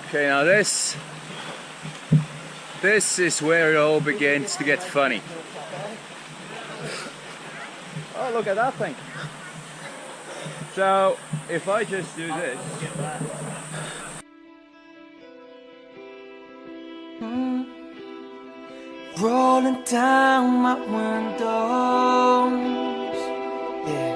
Okay, now this is where it all begins to get funny. Oh, look at that thing. So, if I just do this. Rolling down my windows, yeah.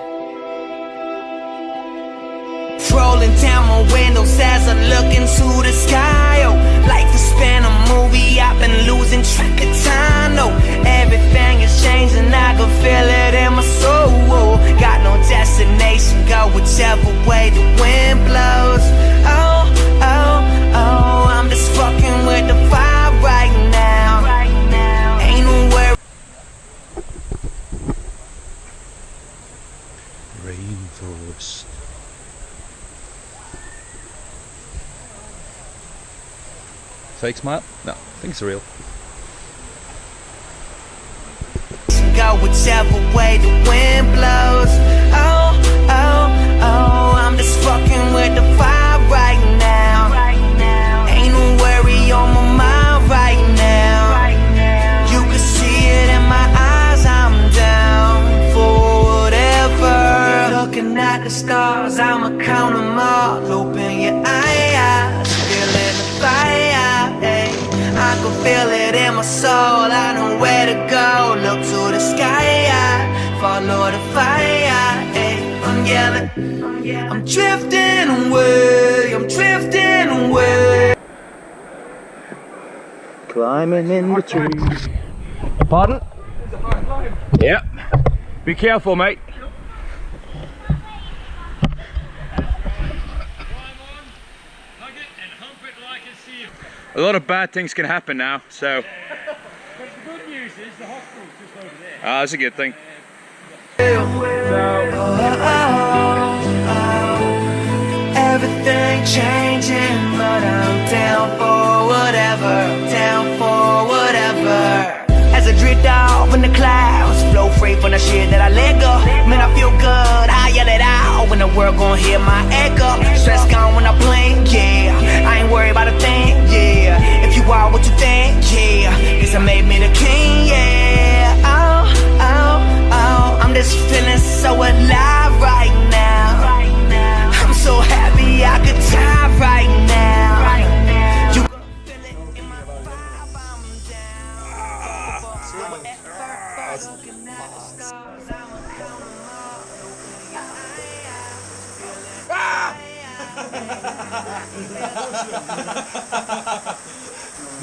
Rolling down my windows as I look into the sky. Oh, life has been a movie, I've been losing track of time. No, everything is changing, I can feel it in my soul. Got no destination, go whichever way the wind blows. Oh, oh, oh, I'm just fucking with the fire right now. Ain't no worry. Rainforest. Fake smile? No, I think it's real. Go whichever way the wind blows. Oh, oh, oh, I'm just fucking with the fire right now. Ain't no worry on my mind right now. You can see it in my eyes, I'm down for whatever. Looking at the stars, I'ma count them all. Open your eyes, feeling the fire. I can feel it in my soul, I know where to go. Look to the sky, follow the fire. I'm yelling, I'm drifting away, I'm drifting away. Climbing in the trees. Pardon? Yeah. Be careful, mate. A lot of bad things can happen now, so. But the good news is the hospital's just over there. Ah, that's a good thing. Everything changing, but I'm down for whatever, down for whatever. As I drift off in the clouds, flow free from the shit that I let go. Man, I feel good, I yell it out when the world gon' hear my echo. Stress gone when I blink, yeah. I ain't worried about a thing, yeah. If you are what you think, yeah. Guess I made me the king, yeah. Oh, oh, oh, I'm just feeling so alive right now. I'm so happy I could die right now. You gon' feel it in my vibe, I'm down for whatever. Looking at the stars, I'ma count them all.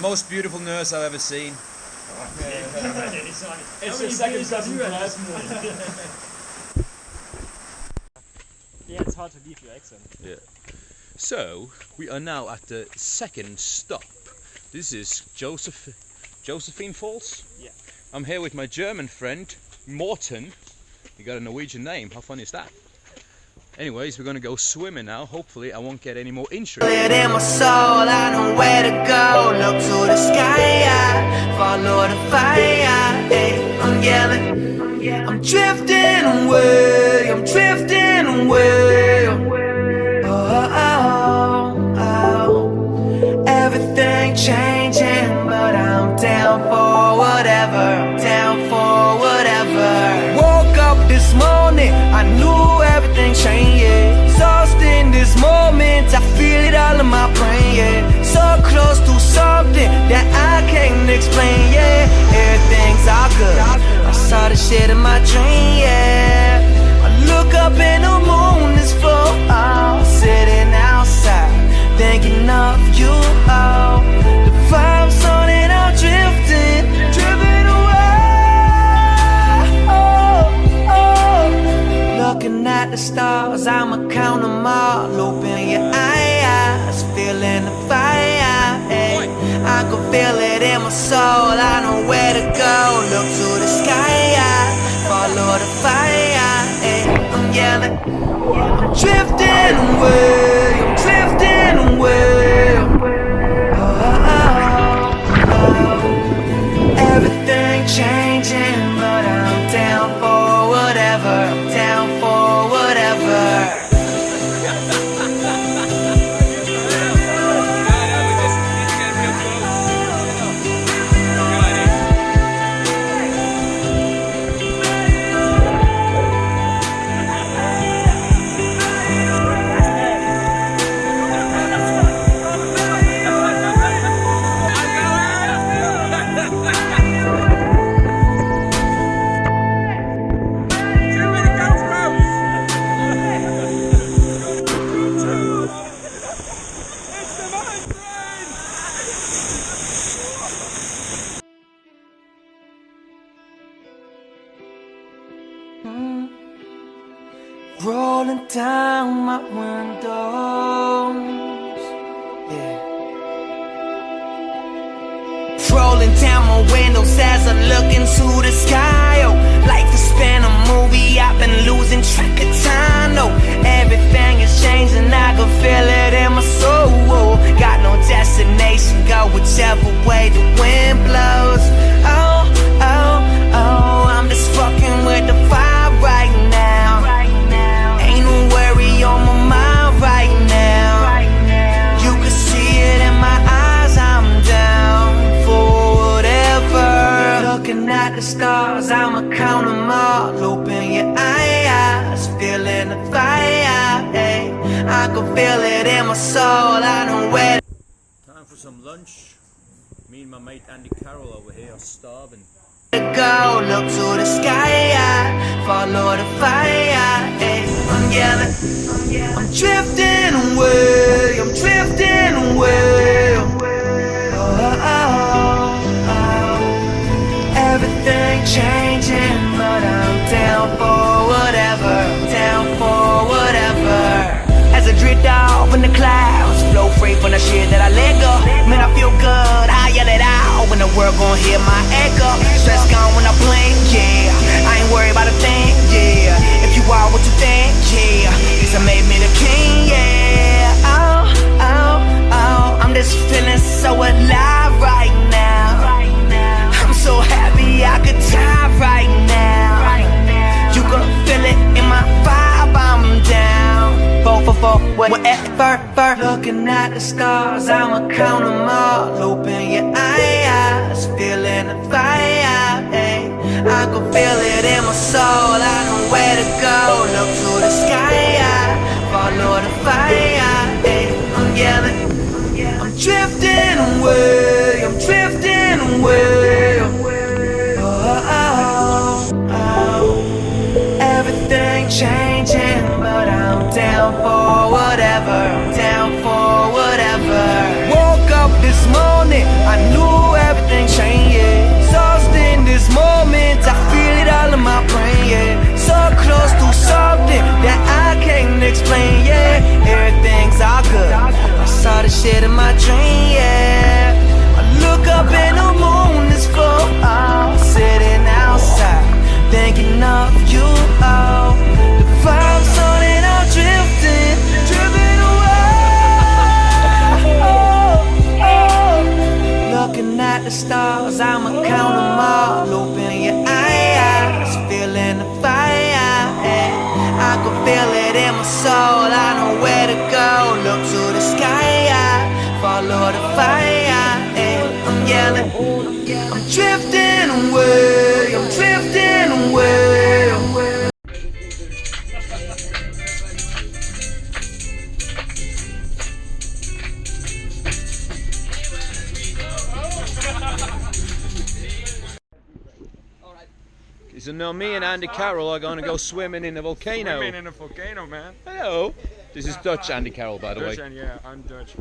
Most beautiful nurse I've ever seen. It's the second cousin. Yeah, it's hard to leave your accent. Yeah. So, we are now at the second stop. This is Josephine Falls? Yeah. I'm here with my German friend, Morten. You got a Norwegian name, how funny is that? Anyways, we're gonna go swimming now. Hopefully I won't get any more injuries. In my soul, I know where to go. Look to the sky, follow the fire. I'm yelling, I'm drifting away, I'm drifting away. Oh, oh, oh. Everything changing, but I'm down for whatever, down for whatever. Woke up this morning, I knew everything changed, yeah. Lost in this moment, I feel it all in my brain, yeah. So close to something that I can't explain, yeah. Everything's all good, I saw the shit in my dream, yeah. I look up and the moon is full, oh, sitting outside, thinking of you, oh. The vibes on it, I'm drifting, drifting away, oh, oh. Looking at the stars, I'ma count them all. Open your eyes, feeling the fire, I can feel it in my soul, I know where to go. Look to the sky, follow the fire, I'm yelling, I'm drifting away, I'm drifting away. Oh, oh, oh. Everything changing, but I'm down for whatever, down for whatever. rolling down my windows as I look into the sky. Oh, life has been a movie, I've been losing track of time. No, everything is changing, I can feel it in my soul. Got no destination, go whichever way the wind blows. Oh, oh, oh, I'm just fucking with the fire right now. Ain't no worry on my mind right now. You can see it in my eyes, I'm down for whatever. Looking at the stars, I'ma count them all. Open your eyes, feeling the fire, hey. I can feel it in my soul, I know where. Time for some lunch. Me and my mate Andy Carroll over here are starving. Go, look to the sky, follow the fire, hey. I'm yelling, I'm drifting away, I'm drifting away. Oh, oh, oh, oh. Everything changing, but I'm down for whatever, down for whatever. As I drift off in the clouds, flow free from the shit that I let go. Man, I feel good, I yell it out when the world gon' hear my echo. Stress gone when I blink, yeah. I ain't worried about a thing, yeah. If you are what you think, yeah. This made me the king, yeah. Oh, oh, oh. I'm just feeling so alive right now. I'm so happy I could die right now. You can feel it in my vibe, I'm down. 4 for 4, whatever. Looking at the stars, I'ma count them all. Open your eyes, feeling the fire, hey. I can feel it in my soul, I know where to go. Look to the sky, follow the fire, hey. I'm yelling, I'm drifting away, I'm drifting away. Oh, oh, oh, oh. Everything changing, but I'm down for whatever, I'm down for whatever. Woke up this morning, I knew everything changed, yeah. Exhausted in this moment, I feel it all in my brain, yeah. So close to something that I can't explain, yeah. Everything's all good, I saw the shit in my dream, yeah. I look up and the moon is full, I'm sitting outside thinking of you, oh. The vibes on and I'm drifting, drifting away, oh, oh. Looking at the stars, I'ma count them all. Open your eyes, feeling the fire, hey. I can feel it in my soul, I know where to go. Look to the sky, follow the fire, hey. I'm yelling, I'm drifting away, I'm drifting away. So now me and Andy Carroll are going to go swimming in the volcano. Swimming in a volcano, man. Hello. This is Dutch Andy Carroll, by the way. Dutch, and yeah, I'm Dutch.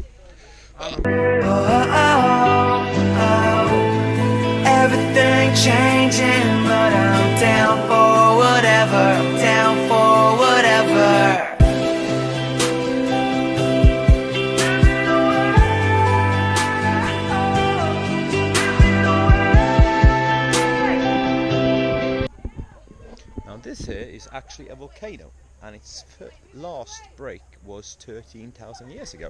Oh, oh, oh. Everything changing, but I'm down for whatever, I'm down for whatever. Now this here is actually a volcano, and its last break was 13,000 years ago.